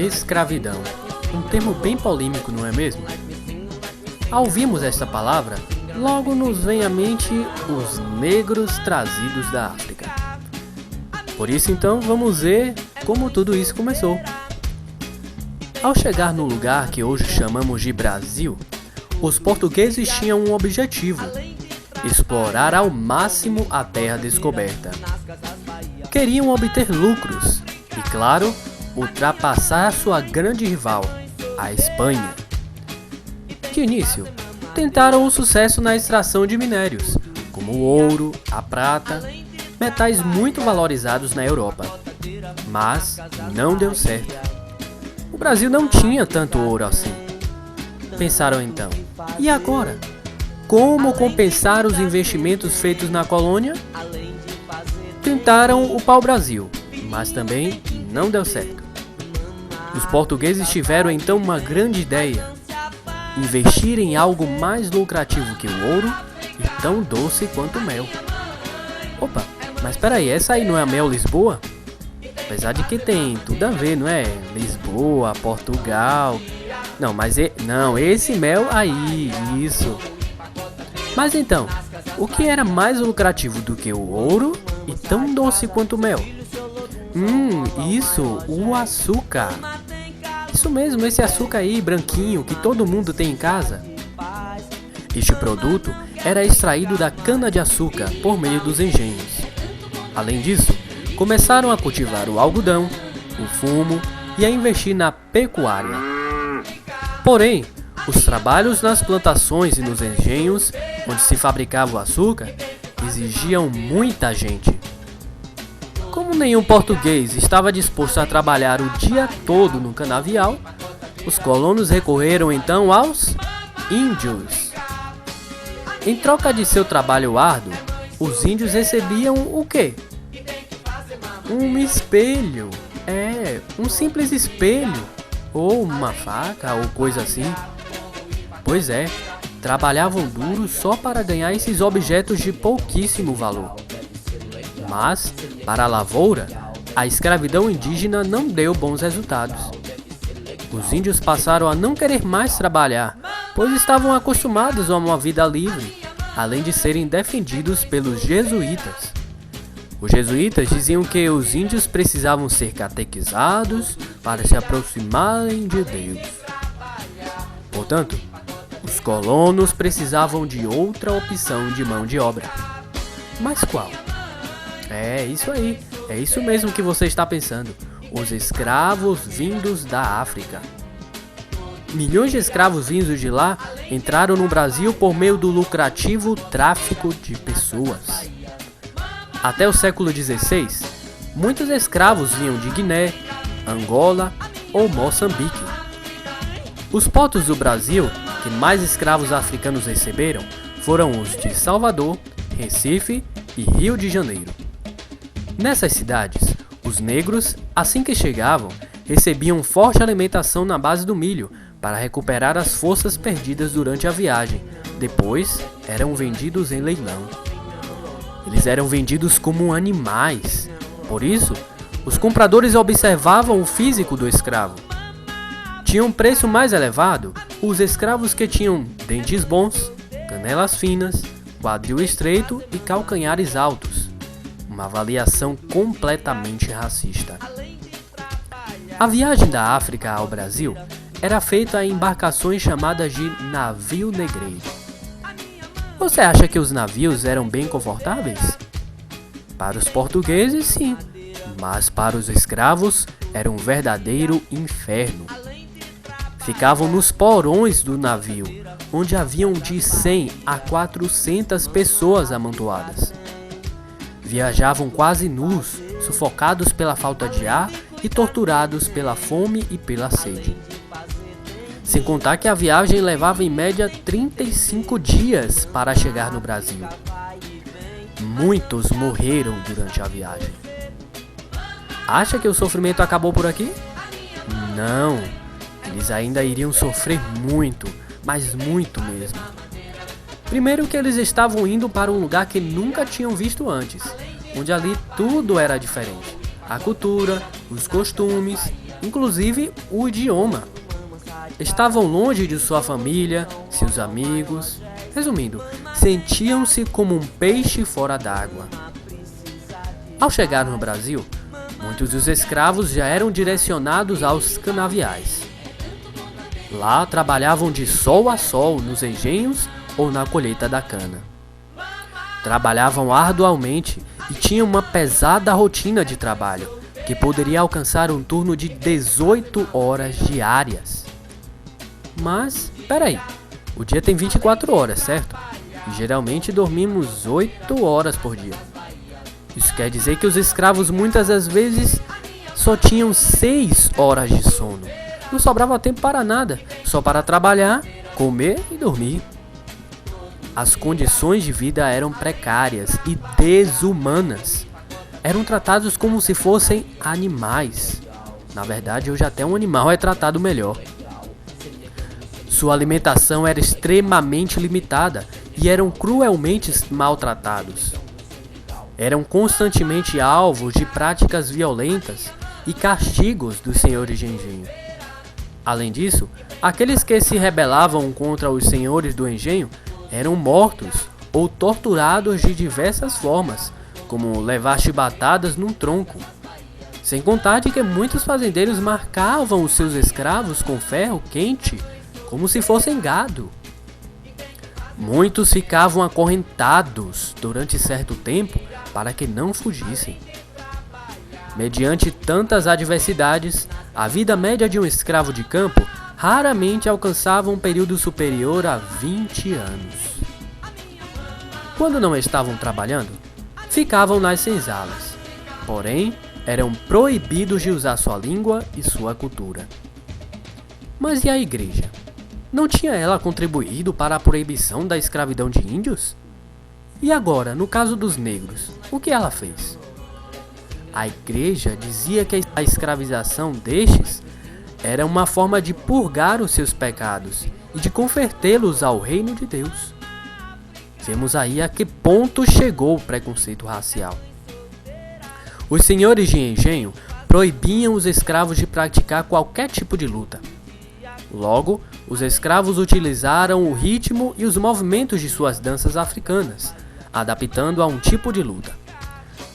Escravidão. Um termo bem polêmico, não é mesmo? Ao ouvirmos esta palavra, logo nos vem à mente os negros trazidos da África. Por isso então vamos ver como tudo isso começou. Ao chegar no lugar que hoje chamamos de Brasil, os portugueses tinham um objetivo: explorar ao máximo a terra descoberta. Queriam obter lucros e, claro, ultrapassar sua grande rival, a Espanha. De início, tentaram o sucesso na extração de minérios, como o ouro, a prata, metais muito valorizados na Europa. Mas não deu certo. O Brasil não tinha tanto ouro assim. Pensaram então, e agora? Como compensar os investimentos feitos na colônia? Tentaram o pau-brasil, mas também não deu certo. Os portugueses tiveram então uma grande ideia: investir em algo mais lucrativo que o ouro e tão doce quanto o mel. Opa, mas peraí, essa aí não é a Mel Lisboa? Apesar de que tem tudo a ver, não é? Lisboa, Portugal. Não, mas esse mel aí, isso. Mas então, o que era mais lucrativo do que o ouro e tão doce quanto o mel? Isso, o açúcar. Isso mesmo, esse açúcar aí, branquinho, que todo mundo tem em casa. Este produto era extraído da cana-de-açúcar por meio dos engenhos. Além disso, começaram a cultivar o algodão, o fumo e a investir na pecuária. Porém, os trabalhos nas plantações e nos engenhos, onde se fabricava o açúcar, exigiam muita gente. Como nenhum português estava disposto a trabalhar o dia todo no canavial, os colonos recorreram então aos índios. Em troca de seu trabalho árduo, os índios recebiam o quê? Um espelho. Um simples espelho. Ou uma faca, ou coisa assim. Pois é, trabalhavam duro só para ganhar esses objetos de pouquíssimo valor. Mas, para a lavoura, a escravidão indígena não deu bons resultados. Os índios passaram a não querer mais trabalhar, pois estavam acostumados a uma vida livre, além de serem defendidos pelos jesuítas. Os jesuítas diziam que os índios precisavam ser catequizados para se aproximarem de Deus. Portanto, os colonos precisavam de outra opção de mão de obra. Mas qual? É isso aí, é isso mesmo que você está pensando: os escravos vindos da África. Milhões de escravos vindos de lá entraram no Brasil por meio do lucrativo tráfico de pessoas. Até o século XVI, muitos escravos vinham de Guiné, Angola ou Moçambique. Os portos do Brasil que mais escravos africanos receberam foram os de Salvador, Recife e Rio de Janeiro. Nessas cidades, os negros, assim que chegavam, recebiam forte alimentação na base do milho para recuperar as forças perdidas durante a viagem. Depois, eram vendidos em leilão. Eles eram vendidos como animais. Por isso, os compradores observavam o físico do escravo. Tinham um preço mais elevado os escravos que tinham dentes bons, canelas finas, quadril estreito e calcanhares altos. Uma avaliação completamente racista. A viagem da África ao Brasil era feita em embarcações chamadas de navio negreiro. Você acha que os navios eram bem confortáveis? Para os portugueses, sim, mas para os escravos era um verdadeiro inferno. Ficavam nos porões do navio, onde haviam de 100 a 400 pessoas amontoadas. Viajavam quase nus, sufocados pela falta de ar e torturados pela fome e pela sede. Sem contar que a viagem levava em média 35 dias para chegar no Brasil. Muitos morreram durante a viagem. Acha que o sofrimento acabou por aqui? Não, eles ainda iriam sofrer muito, mas muito mesmo. Primeiro que eles estavam indo para um lugar que nunca tinham visto antes, onde ali tudo era diferente. A cultura, os costumes inclusive o idioma. Estavam longe de sua família, seus amigos. Resumindo, sentiam-se como um peixe fora d'água. Ao chegar no Brasil, muitos dos escravos já eram direcionados aos canaviais. Lá trabalhavam de sol a sol nos engenhos ou na colheita da cana. Trabalhavam arduamente e tinham uma pesada rotina de trabalho, que poderia alcançar um turno de 18 horas diárias. Mas, peraí, o dia tem 24 horas, certo? E geralmente dormimos 8 horas por dia. Isso quer dizer que os escravos muitas das vezes só tinham 6 horas de sono. Não sobrava tempo para nada, só para trabalhar, comer e dormir. As condições de vida eram precárias e desumanas. Eram tratados como se fossem animais. Na verdade, hoje até um animal é tratado melhor. Sua alimentação era extremamente limitada e eram cruelmente maltratados. Eram constantemente alvos de práticas violentas e castigos dos senhores de engenho. Além disso, aqueles que se rebelavam contra os senhores do engenho eram mortos ou torturados de diversas formas, como levar chibatadas num tronco. Sem contar de que muitos fazendeiros marcavam os seus escravos com ferro quente, como se fossem gado. Muitos ficavam acorrentados durante certo tempo para que não fugissem. Mediante tantas adversidades, a vida média de um escravo de campo raramente alcançava um período superior a 20 anos. Quando não estavam trabalhando, ficavam nas senzalas, porém eram proibidos de usar sua língua e sua cultura. Mas e a igreja? Não tinha ela contribuído para a proibição da escravidão de índios? E agora, no caso dos negros, o que ela fez? A igreja dizia que a escravização destes era uma forma de purgar os seus pecados e de convertê-los ao reino de Deus. Vemos aí a que ponto chegou o preconceito racial. Os senhores de engenho proibiam os escravos de praticar qualquer tipo de luta. Logo, os escravos utilizaram o ritmo e os movimentos de suas danças africanas, adaptando a um tipo de luta.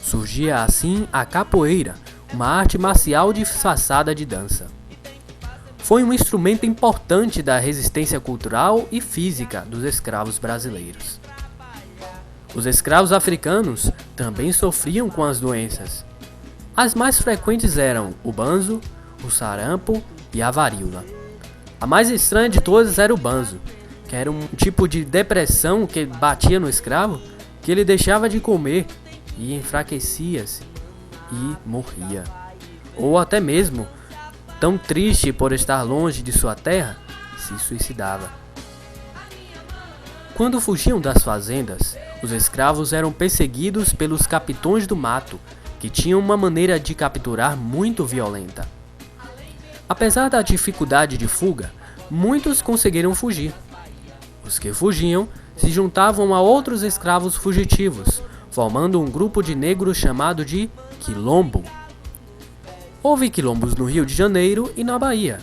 Surgia assim a capoeira, uma arte marcial disfarçada de dança. Foi um instrumento importante da resistência cultural e física dos escravos brasileiros. Os escravos africanos também sofriam com as doenças. As mais frequentes eram o banzo, o sarampo e a varíola. A mais estranha de todas era o banzo, que era um tipo de depressão que batia no escravo, que ele deixava de comer e enfraquecia-se e morria. Ou até mesmo, tão triste por estar longe de sua terra, se suicidava. Quando fugiam das fazendas, os escravos eram perseguidos pelos capitões do mato, que tinham uma maneira de capturar muito violenta. Apesar da dificuldade de fuga, muitos conseguiram fugir. Os que fugiam se juntavam a outros escravos fugitivos, formando um grupo de negros chamado de quilombo. Houve quilombos no Rio de Janeiro e na Bahia.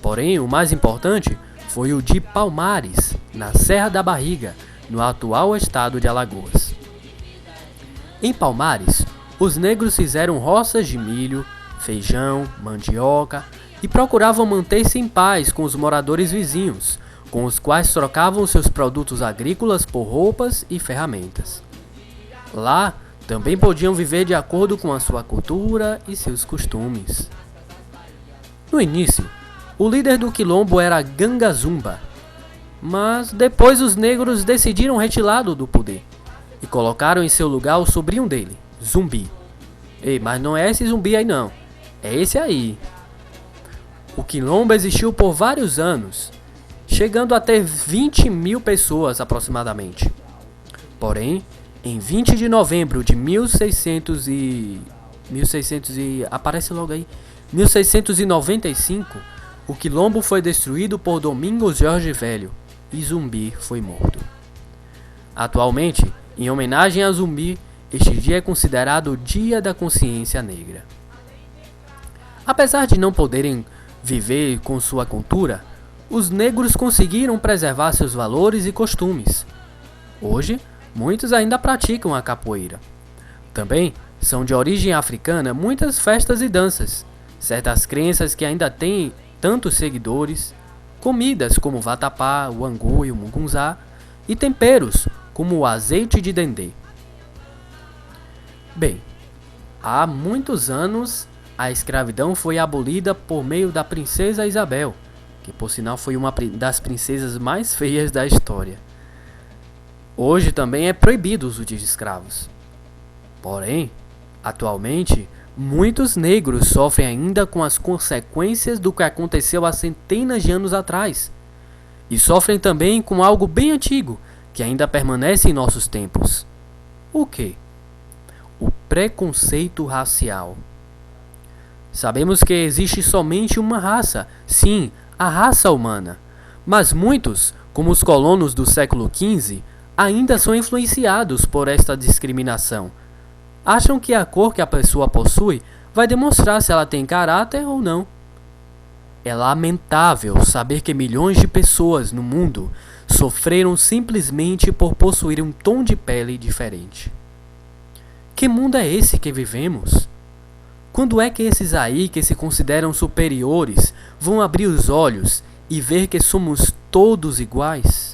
Porém, o mais importante foi o de Palmares, na Serra da Barriga, no atual estado de Alagoas. Em Palmares, os negros fizeram roças de milho, feijão, mandioca e procuravam manter-se em paz com os moradores vizinhos, com os quais trocavam seus produtos agrícolas por roupas e ferramentas. Lá, também podiam viver de acordo com a sua cultura e seus costumes. No início, o líder do quilombo era Gangazumba, mas depois os negros decidiram retirá-lo do poder e colocaram em seu lugar o sobrinho dele, Zumbi. Ei, mas não é esse Zumbi aí não, é esse aí. O quilombo existiu por vários anos, chegando a ter 20 mil pessoas aproximadamente. Porém, em 20 de novembro de 1695, o quilombo foi destruído por Domingos Jorge Velho e Zumbi foi morto. Atualmente, em homenagem a Zumbi, este dia é considerado o Dia da Consciência Negra. Apesar de não poderem viver com sua cultura, os negros conseguiram preservar seus valores e costumes. Hoje, muitos ainda praticam a capoeira. Também são de origem africana muitas festas e danças, certas crenças que ainda têm tantos seguidores, comidas como o vatapá, o angu e o mugunzá, e temperos como o azeite de dendê. Bem, há muitos anos a escravidão foi abolida por meio da princesa Isabel, que por sinal foi uma das princesas mais feias da história. Hoje também é proibido o uso de escravos. Porém, atualmente, muitos negros sofrem ainda com as consequências do que aconteceu há centenas de anos atrás. E sofrem também com algo bem antigo, que ainda permanece em nossos tempos. O quê? O preconceito racial. Sabemos que existe somente uma raça, sim, a raça humana. Mas muitos, como os colonos do século XV, ainda são influenciados por esta discriminação. Acham que a cor que a pessoa possui vai demonstrar se ela tem caráter ou não. É lamentável saber que milhões de pessoas no mundo sofreram simplesmente por possuir um tom de pele diferente. Que mundo é esse que vivemos? Quando é que esses aí que se consideram superiores vão abrir os olhos e ver que somos todos iguais?